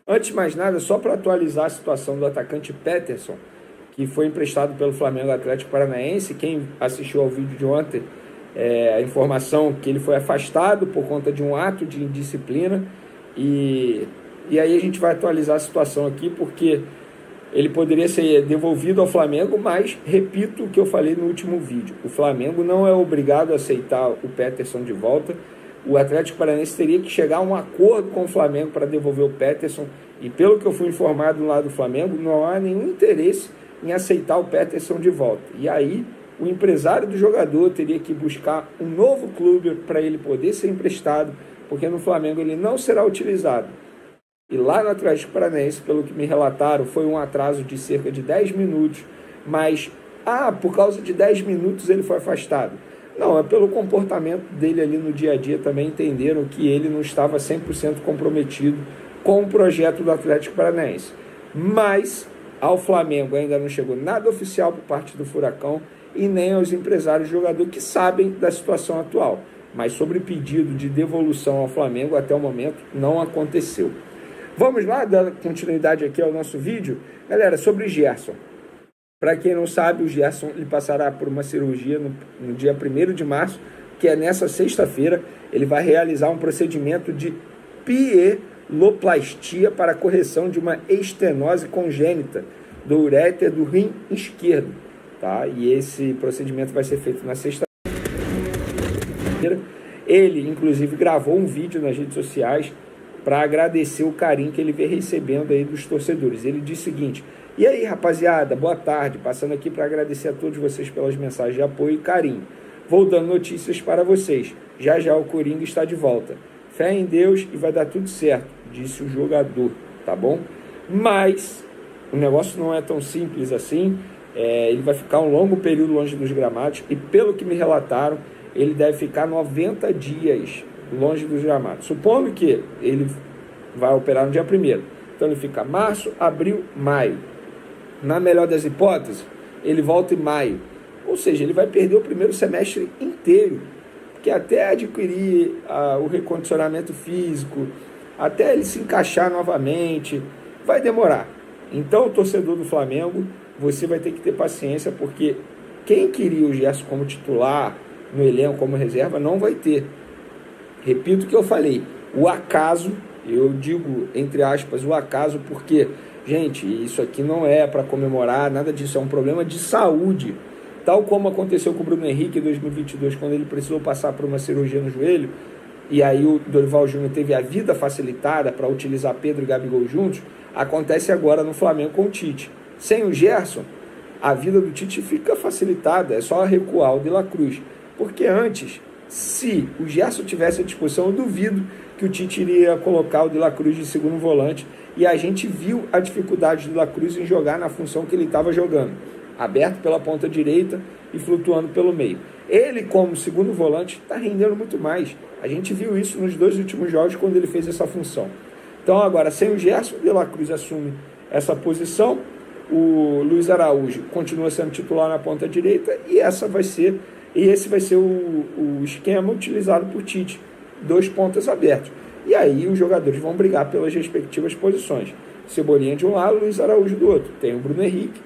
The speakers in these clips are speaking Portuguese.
Antes de mais nada, só para atualizar a situação do atacante Peterson, que foi emprestado pelo Flamengo Atlético Paranaense. Quem assistiu ao vídeo de ontem, a informação que ele foi afastado por conta de um ato de indisciplina. E aí a gente vai atualizar a situação aqui, porque ele poderia ser devolvido ao Flamengo, mas repito o que eu falei no último vídeo: o Flamengo não é obrigado a aceitar o Peterson de volta. O Atlético Paranaense teria que chegar a um acordo com o Flamengo para devolver o Peterson, e pelo que eu fui informado do lado do Flamengo, não há nenhum interesse em aceitar o Peterson de volta. E aí o empresário do jogador teria que buscar um novo clube para ele poder ser emprestado, porque no Flamengo ele não será utilizado. E lá no Atlético Paranaense, pelo que me relataram, foi um atraso de cerca de 10 minutos, mas por causa de 10 minutos ele foi afastado. Não, é pelo comportamento dele ali no dia a dia. Também entenderam que ele não estava 100% comprometido com o projeto do Atlético Paranaense. Mas ao Flamengo ainda não chegou nada oficial por parte do Furacão e nem aos empresários do jogador, que sabem da situação atual. Mas sobre pedido de devolução ao Flamengo, até o momento, não aconteceu. Vamos lá dar continuidade aqui ao nosso vídeo. Galera, sobre Gerson. Para quem não sabe, o Gerson ele passará por uma cirurgia no dia 1º de março, que é nessa sexta-feira. Ele vai realizar um procedimento de pieloplastia para a correção de uma estenose congênita do uréter do rim esquerdo. Tá? E esse procedimento vai ser feito na sexta-feira. Ele, inclusive, gravou um vídeo nas redes sociais para agradecer o carinho que ele vem recebendo aí dos torcedores. Ele disse o seguinte: e aí, rapaziada, boa tarde, passando aqui para agradecer a todos vocês pelas mensagens de apoio e carinho. Vou dando notícias para vocês. Já já o Coringa está de volta. Fé em Deus e vai dar tudo certo, disse o jogador, tá bom? Mas o negócio não é tão simples assim. Ele vai ficar um longo período longe dos gramados e, pelo que me relataram, ele deve ficar 90 dias longe dos gramados. Supondo que ele vai operar no dia 1º. Então ele fica março, abril, maio. Na melhor das hipóteses, ele volta em maio. Ou seja, ele vai perder o primeiro semestre inteiro, porque até adquirir o recondicionamento físico, até ele se encaixar novamente, vai demorar. Então, o torcedor do Flamengo, você vai ter que ter paciência, porque quem queria o Gerson como titular, no elenco como reserva, não vai ter. Repito o que eu falei: o acaso, eu digo entre aspas o acaso, porque, gente, isso aqui não é para comemorar, nada disso, é um problema de saúde. Tal como aconteceu com o Bruno Henrique em 2022, quando ele precisou passar por uma cirurgia no joelho, e aí o Dorival Júnior teve a vida facilitada para utilizar Pedro e Gabigol juntos, acontece agora no Flamengo com o Tite. Sem o Gerson, a vida do Tite fica facilitada, é só recuar o De La Cruz. Porque antes, se o Gerson tivesse à disposição, eu duvido que o Tite iria colocar o De La Cruz de segundo volante, e a gente viu a dificuldade do De La Cruz em jogar na função que ele estava jogando, aberto pela ponta direita e flutuando pelo meio. Ele, como segundo volante, está rendendo muito mais. A gente viu isso nos 2 últimos jogos, quando ele fez essa função. Então agora, sem o Gerson, o De La Cruz assume essa posição, o Luiz Araújo continua sendo titular na ponta direita, e esse vai ser o esquema utilizado por Tite: 2 pontas abertos. E aí os jogadores vão brigar pelas respectivas posições. Cebolinha de um lado, Luiz Araújo do outro. Tem o Bruno Henrique,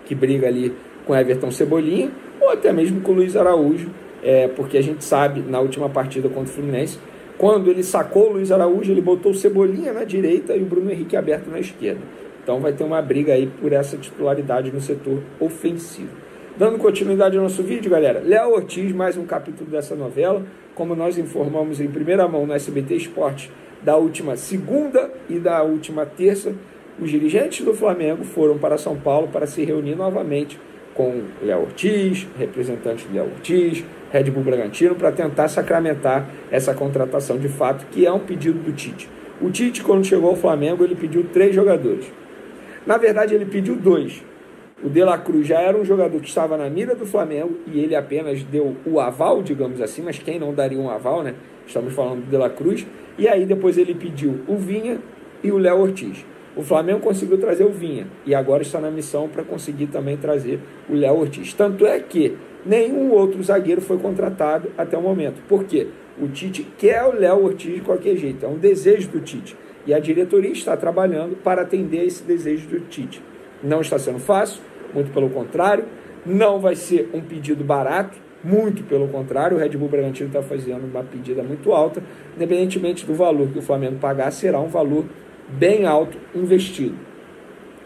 que briga ali com Everton, Cebolinha, ou até mesmo com o Luiz Araújo, porque a gente sabe, na última partida contra o Fluminense, quando ele sacou o Luiz Araújo, ele botou o Cebolinha na direita e o Bruno Henrique aberto na esquerda. Então vai ter uma briga aí por essa titularidade no setor ofensivo. Dando continuidade ao nosso vídeo, galera, Léo Ortiz, mais um capítulo dessa novela. Como nós informamos em primeira mão no SBT Esporte da última segunda e da última terça, os dirigentes do Flamengo foram para São Paulo para se reunir novamente com Léo Ortiz, representantes do Léo Ortiz, Red Bull Bragantino, para tentar sacramentar essa contratação de fato, que é um pedido do Tite. O Tite, quando chegou ao Flamengo, ele pediu 3 jogadores. Na verdade, ele pediu 2. O De La Cruz já era um jogador que estava na mira do Flamengo e ele apenas deu o aval, digamos assim, mas quem não daria um aval, né? Estamos falando do De La Cruz. E aí depois ele pediu o Vinha e o Léo Ortiz. O Flamengo conseguiu trazer o Vinha e agora está na missão para conseguir também trazer o Léo Ortiz. Tanto é que nenhum outro zagueiro foi contratado até o momento. Por quê? O Tite quer o Léo Ortiz de qualquer jeito, é um desejo do Tite. E a diretoria está trabalhando para atender esse desejo do Tite. Não está sendo fácil, muito pelo contrário. Não vai ser um pedido barato, muito pelo contrário. O Red Bull Bragantino está fazendo uma pedida muito alta. Independentemente do valor que o Flamengo pagar, será um valor bem alto investido.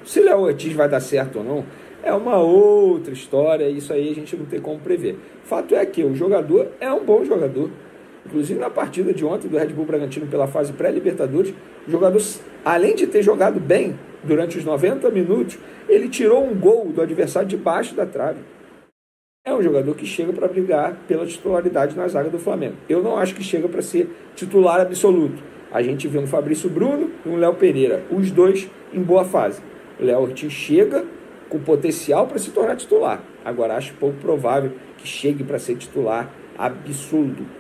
Se Léo Ortiz vai dar certo ou não, é uma outra história. Isso aí a gente não tem como prever. Fato é que o jogador é um bom jogador. Inclusive na partida de ontem do Red Bull Bragantino pela fase pré-Libertadores, o jogador, além de ter jogado bem durante os 90 minutos, ele tirou um gol do adversário debaixo da trave. É um jogador que chega para brigar pela titularidade na zaga do Flamengo. Eu não acho que chega para ser titular absoluto. A gente viu um Fabrício Bruno e um Léo Pereira, os dois em boa fase. O Léo Ortiz chega com potencial para se tornar titular. Agora, acho pouco provável que chegue para ser titular absoluto.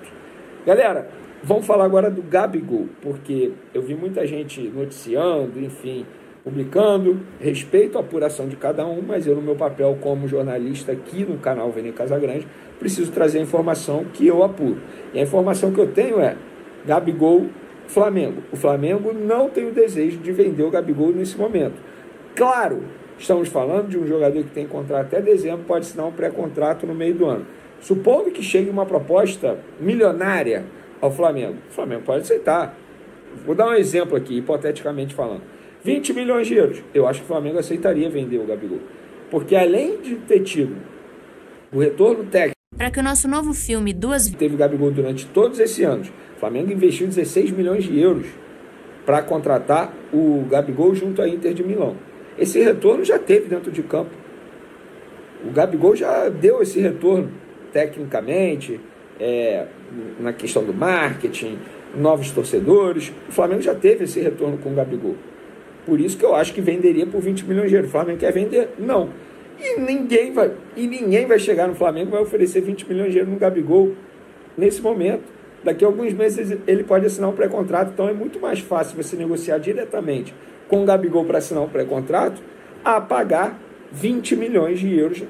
Galera, vamos falar agora do Gabigol, porque eu vi muita gente noticiando, enfim, publicando, respeito à apuração de cada um, mas eu, no meu papel como jornalista aqui no canal Vene Casagrande, preciso trazer a informação que eu apuro. E a informação que eu tenho é Gabigol, Flamengo. O Flamengo não tem o desejo de vender o Gabigol nesse momento. Claro, estamos falando de um jogador que tem contrato até dezembro, pode assinar um pré-contrato no meio do ano. Supondo que chegue uma proposta milionária ao Flamengo, o Flamengo pode aceitar. Vou dar um exemplo aqui, hipoteticamente falando. 20 milhões de euros. Eu acho que o Flamengo aceitaria vender o Gabigol. Porque além de ter tido o retorno técnico, para que o nosso novo filme teve o Gabigol durante todos esses anos. O Flamengo investiu 16 milhões de euros para contratar o Gabigol junto à Inter de Milão. Esse retorno já teve dentro de campo. O Gabigol já deu esse retorno tecnicamente, na questão do marketing, novos torcedores. O Flamengo já teve esse retorno com o Gabigol. Por isso que eu acho que venderia por 20 milhões de euros. O Flamengo quer vender? Não. E ninguém vai chegar no Flamengo e vai oferecer 20 milhões de euros no Gabigol nesse momento. Daqui a alguns meses ele pode assinar um pré-contrato, então é muito mais fácil você negociar diretamente com o Gabigol para assinar um pré-contrato a pagar 20 milhões de euros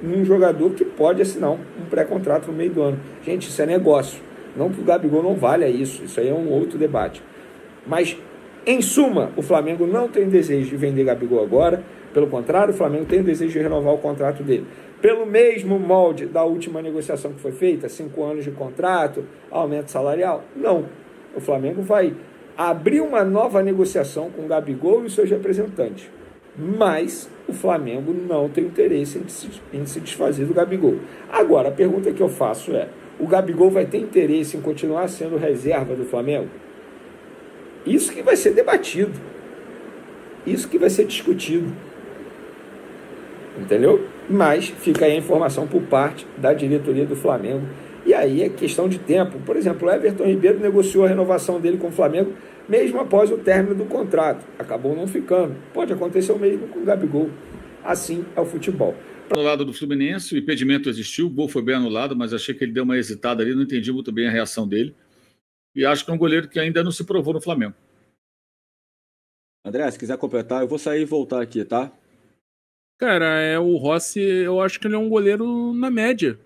num jogador que pode assinar um pré-contrato no meio do ano. Gente, isso é negócio. Não que o Gabigol não valha isso. Isso aí é um outro debate. Mas, em suma, o Flamengo não tem desejo de vender Gabigol agora. Pelo contrário, o Flamengo tem o desejo de renovar o contrato dele. Pelo mesmo molde da última negociação que foi feita, 5 anos de contrato, aumento salarial? Não. O Flamengo vai abrir uma nova negociação com o Gabigol e os seus representantes. Mas o Flamengo não tem interesse em se desfazer do Gabigol. Agora, a pergunta que eu faço é: o Gabigol vai ter interesse em continuar sendo reserva do Flamengo? Isso que vai ser debatido. Isso que vai ser discutido. Entendeu? Mas fica aí a informação por parte da diretoria do Flamengo. E aí é questão de tempo. Por exemplo, o Everton Ribeiro negociou a renovação dele com o Flamengo mesmo após o término do contrato. Acabou não ficando. Pode acontecer o mesmo com o Gabigol. Assim é o futebol. No lado do Fluminense, o impedimento existiu, o gol foi bem anulado, mas achei que ele deu uma hesitada ali, não entendi muito bem a reação dele. E acho que é um goleiro que ainda não se provou no Flamengo. André, se quiser completar, eu vou sair e voltar aqui, tá? Cara, o Rossi, eu acho que ele é um goleiro na média.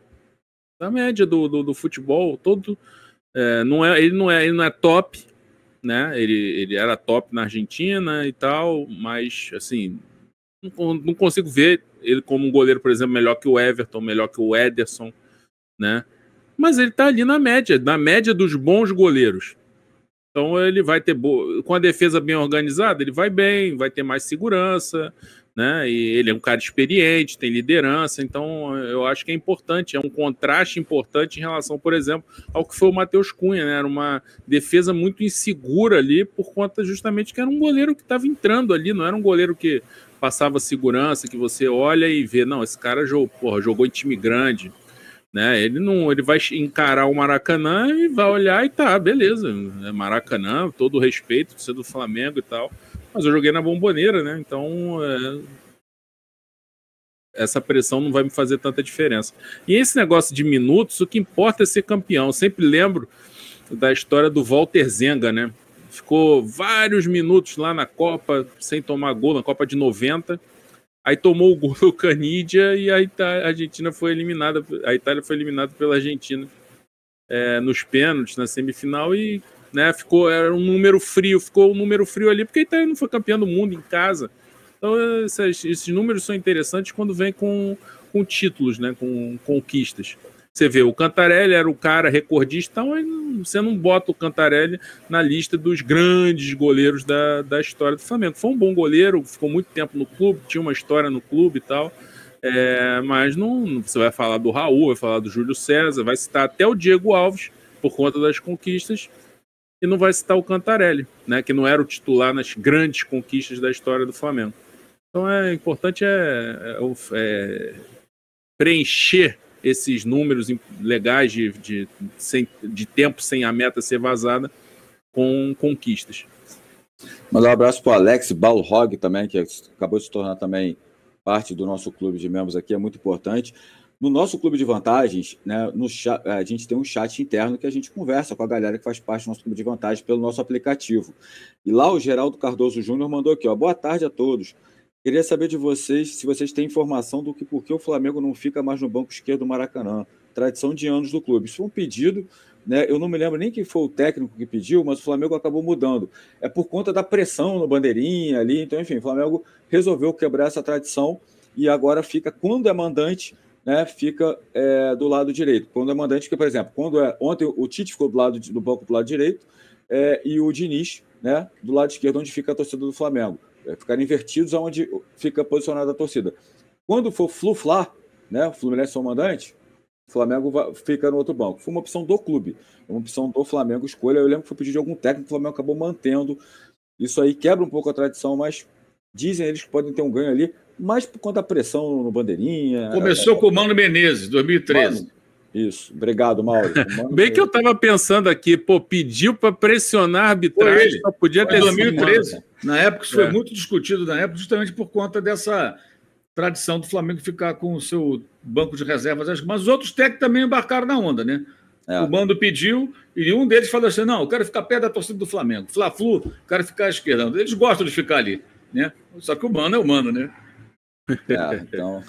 Na média do futebol todo. Ele não é top, né? Ele era top na Argentina e tal, mas assim, não consigo ver ele como um goleiro, por exemplo, melhor que o Everton, melhor que o Ederson, né? Mas ele tá ali na média dos bons goleiros. Então ele vai ter com a defesa bem organizada, ele vai bem, vai ter mais segurança, né? E ele é um cara experiente, tem liderança, então eu acho que é importante, é um contraste importante em relação, por exemplo, ao que foi o Matheus Cunha, né? Era uma defesa muito insegura ali, por conta justamente que era um goleiro que estava entrando ali, não era um goleiro que passava segurança, que você olha e vê, não, esse cara jogou em time grande, né? Ele vai encarar o Maracanã e vai olhar e tá, beleza, Maracanã, todo o respeito de ser do Flamengo e tal, mas eu joguei na Bombonera, né? Então essa pressão não vai me fazer tanta diferença. E esse negócio de minutos, o que importa é ser campeão. Eu sempre lembro da história do Walter Zenga, né? Ficou vários minutos lá na Copa sem tomar gol, na Copa de 90. Aí tomou o gol do Canidia e a Argentina foi eliminada. A Itália foi eliminada pela Argentina nos pênaltis, na semifinal, e né? Era um número frio, ficou um número frio ali, porque ele não foi campeão do mundo em casa. Então, esses números são interessantes quando vem com títulos, né? Com conquistas. Você vê, o Cantarelli era o cara recordista, então você não bota o Cantarelli na lista dos grandes goleiros da história do Flamengo. Foi um bom goleiro, ficou muito tempo no clube, tinha uma história no clube e tal, mas não, você vai falar do Raul, vai falar do Júlio César, vai citar até o Diego Alves, por conta das conquistas, e não vai citar o Cantarelli, né, que não era o titular nas grandes conquistas da história do Flamengo. Então importante preencher esses números legais de tempo sem a meta ser vazada com conquistas. Mandar um abraço para o Alex Balrog também, que acabou de se tornar também parte do nosso clube de membros aqui, é muito importante. No nosso clube de vantagens, né, a gente tem um chat interno que a gente conversa com a galera que faz parte do nosso clube de vantagens pelo nosso aplicativo. E lá o Geraldo Cardoso Júnior mandou aqui, boa tarde a todos. Queria saber de vocês se vocês têm informação do que por que o Flamengo não fica mais no banco esquerdo do Maracanã. Tradição de anos do clube. Isso foi um pedido, né? Eu não me lembro nem quem foi o técnico que pediu, mas o Flamengo acabou mudando. É por conta da pressão no bandeirinha ali. Então, enfim, o Flamengo resolveu quebrar essa tradição e agora fica, quando é mandante, né, fica do lado direito. Quando é mandante, porque, por exemplo, ontem o Tite ficou do banco do lado direito e o Diniz, né, do lado esquerdo, onde fica a torcida do Flamengo. Ficarem invertidos aonde fica posicionada a torcida. Quando for Flu-Flá, né, o Fluminense é o mandante, o Flamengo fica no outro banco. Foi uma opção do clube, uma opção do Flamengo, escolha. Eu lembro que foi pedido de algum técnico, o Flamengo acabou mantendo. Isso aí quebra um pouco a tradição, mas dizem eles que podem ter um ganho ali, mas por conta da pressão no bandeirinha. Começou com o Mano Menezes, 2013. Mano, isso, obrigado, Mauro. Bem que eu estava pensando aqui, pediu para pressionar a arbitragem, só podia ter sido 2013. Na época, isso foi muito discutido na época, justamente por conta dessa tradição do Flamengo ficar com o seu banco de reservas. Mas os outros técnicos também embarcaram na onda, né? O Mano pediu e um deles falou assim, não, eu quero ficar perto da torcida do Flamengo. Fla-Flu, eu quero ficar à esquerda. Eles gostam de ficar ali, né? Só que o Mano é o Mano, né? Então...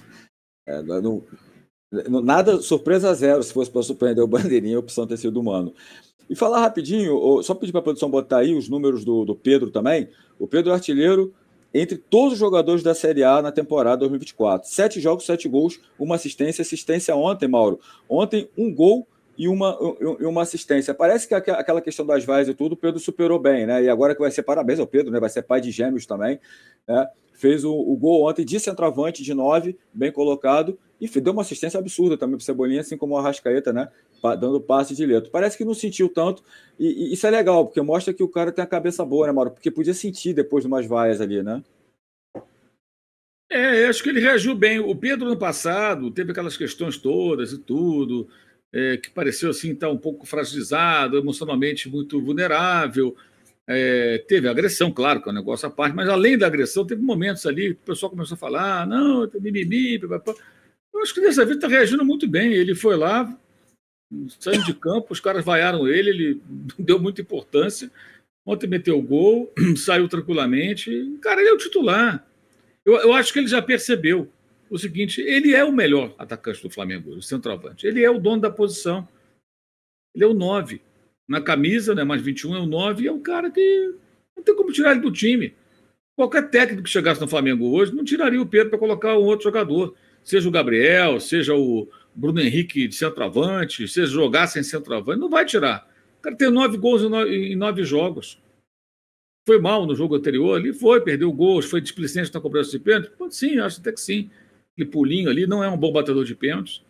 nada, surpresa zero, se fosse para surpreender o bandeirinha, a opção ter sido humano. E falar rapidinho, só pedir para a produção botar aí os números do Pedro também. O Pedro é artilheiro entre todos os jogadores da Série A na temporada 2024. 7 jogos, 7 gols, uma assistência ontem, Mauro. Ontem, um gol e uma assistência. Parece que aquela questão das vaias e tudo, o Pedro superou bem, né? E agora que vai ser parabéns ao Pedro, né? Vai ser pai de gêmeos também, né? Fez o gol ontem de centroavante de 9, bem colocado, e deu uma assistência absurda também para o Cebolinha, assim como o Arrascaeta, né? Dando passe de leto. Parece que não sentiu tanto, e isso é legal, porque mostra que o cara tem a cabeça boa, né, Mauro? Porque podia sentir depois de umas vaias ali, né? Eu acho que ele reagiu bem. O Pedro, no passado, teve aquelas questões todas e tudo, que pareceu assim estar um pouco fragilizado, emocionalmente muito vulnerável. Teve agressão, claro, que é um negócio à parte, mas além da agressão, teve momentos ali que o pessoal começou a falar, não, mimimi, papapá. Eu acho que dessa vez está reagindo muito bem. Ele foi lá, saiu de campo, os caras vaiaram ele deu muita importância. Ontem meteu o gol, saiu tranquilamente. Cara, ele é o titular. Eu acho que ele já percebeu o seguinte, ele é o melhor atacante do Flamengo, o centroavante. Ele é o dono da posição. Ele é o 9. Na camisa, né, mais 21 é o 9, e é um cara que não tem como tirar ele do time. Qualquer técnico que chegasse no Flamengo hoje não tiraria o Pedro para colocar um outro jogador. Seja o Gabriel, seja o Bruno Henrique de centroavante, seja jogar sem centroavante, não vai tirar. O cara tem 9 gols em 9 jogos. Foi mal no jogo anterior ali, perdeu gols, foi displicente na cobrança de pênalti? Sim, acho até que sim. Aquele pulinho ali, não é um bom batedor de pênaltis,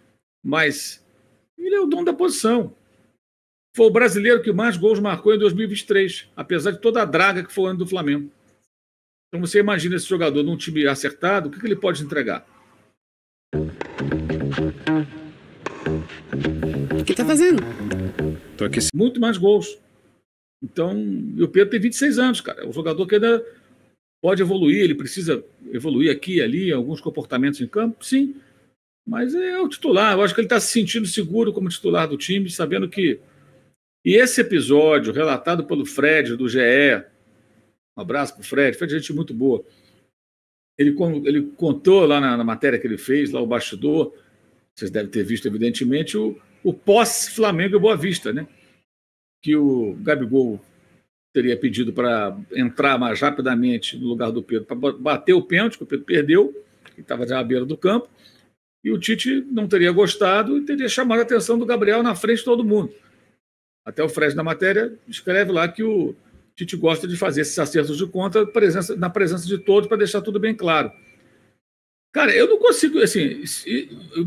mas ele é o dono da posição. Foi o brasileiro que mais gols marcou em 2023, apesar de toda a draga que foi o ano do Flamengo. Então você imagina esse jogador num time acertado, o que ele pode entregar? O que tá fazendo? Tô aqui. Muito mais gols. Então, e o Pedro tem 26 anos, cara. É um jogador que ainda pode evoluir, ele precisa evoluir aqui e ali, alguns comportamentos em campo, sim. Mas é o titular. Eu acho que ele está se sentindo seguro como titular do time, sabendo que... E esse episódio, relatado pelo Fred, do GE, um abraço para o Fred é gente muito boa. Ele contou lá na matéria que ele fez, lá o bastidor, vocês devem ter visto, evidentemente, o pós-Flamengo e Boa Vista, né? que o Gabigol teria pedido para entrar mais rapidamente no lugar do Pedro, para bater o pênalti, que o Pedro perdeu, que estava já à beira do campo, e o Tite não teria gostado e teria chamado a atenção do Gabriel na frente de todo mundo. Até o Fred, na matéria, escreve lá que o Tite gosta de fazer esses acertos de conta na presença de todos, para deixar tudo bem claro. Cara, eu não consigo, assim,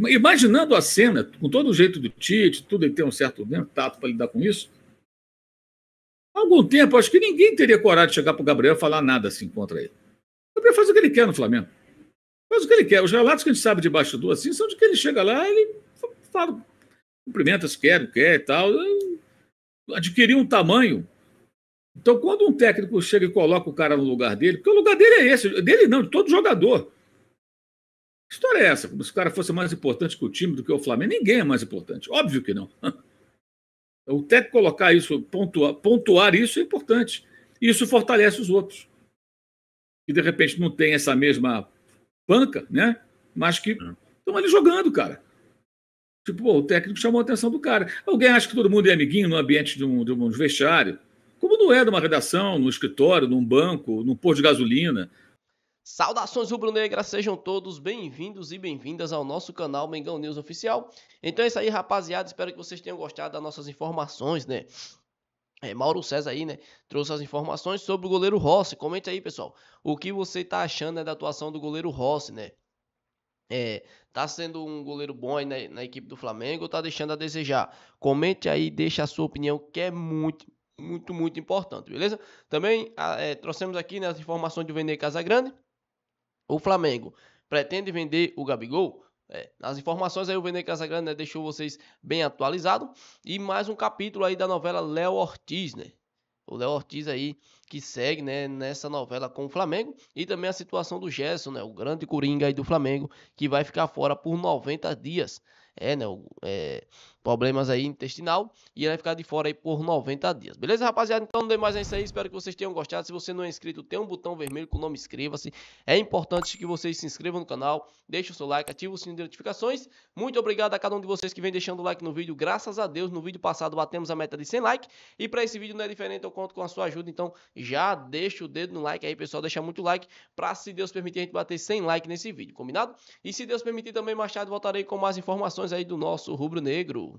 imaginando a cena, com todo o jeito do Tite, tudo, ele tem um certo tato para lidar com isso, há algum tempo, acho que ninguém teria coragem de chegar para o Gabriel e falar nada assim contra ele. O Gabriel faz o que ele quer no Flamengo. Faz o que ele quer. Os relatos que a gente sabe de bastidor assim são de que ele chega lá, ele fala, cumprimenta se quer, não quer e tal. Adquirir um tamanho. Então, quando um técnico chega e coloca o cara no lugar dele, porque o lugar dele é esse, dele não, de todo jogador. Que história é essa? Como se o cara fosse mais importante que o time do que o Flamengo. Ninguém é mais importante. Óbvio que não. O técnico colocar isso, pontuar isso é importante. Isso fortalece os outros. Que de repente não tem essa mesma panca, né? Mas que estão ali jogando, cara. Tipo, o técnico chamou a atenção do cara. Alguém acha que todo mundo é amiguinho no ambiente de um vestiário? Como não é de uma redação, no escritório, num banco, num posto de gasolina? Saudações rubro-negras, sejam todos bem-vindos e bem-vindas ao nosso canal Mengão News Oficial. Então é isso aí, rapaziada, espero que vocês tenham gostado das nossas informações, né? Mauro César aí, né, trouxe as informações sobre o goleiro Rossi. Comente aí, pessoal, o que você tá achando, né, da atuação do goleiro Rossi, né? Tá sendo um goleiro bom aí na equipe do Flamengo ou tá deixando a desejar? Comente aí, deixa a sua opinião, que é muito importante, beleza? Também trouxemos aqui, né, as informações do Vene Casagrande. O Flamengo pretende vender o Gabigol? As informações aí o Vene Casagrande, né, deixou vocês bem atualizados. E mais um capítulo aí da novela Léo Ortiz, né? O Léo Ortiz aí que segue, né, nessa novela com o Flamengo. E também a situação do Gerson, né, o grande coringa aí do Flamengo, que vai ficar fora por 90 dias. Problemas aí intestinal e ele vai ficar de fora aí por 90 dias. Beleza, rapaziada? Então não dê mais isso aí. Espero que vocês tenham gostado. Se você não é inscrito, tem um botão vermelho com o nome inscreva-se. É importante que vocês se inscrevam no canal, deixem o seu like, ativem o sininho de notificações. Muito obrigado a cada um de vocês que vem deixando o like no vídeo. Graças a Deus, no vídeo passado batemos a meta de 100 likes. E para esse vídeo não é diferente, eu conto com a sua ajuda. Então já deixa o dedo no like aí, pessoal. Deixa muito like para, se Deus permitir, a gente bater 100 likes nesse vídeo, combinado? E se Deus permitir também, mais tarde voltarei com mais informações aí do nosso rubro-negro.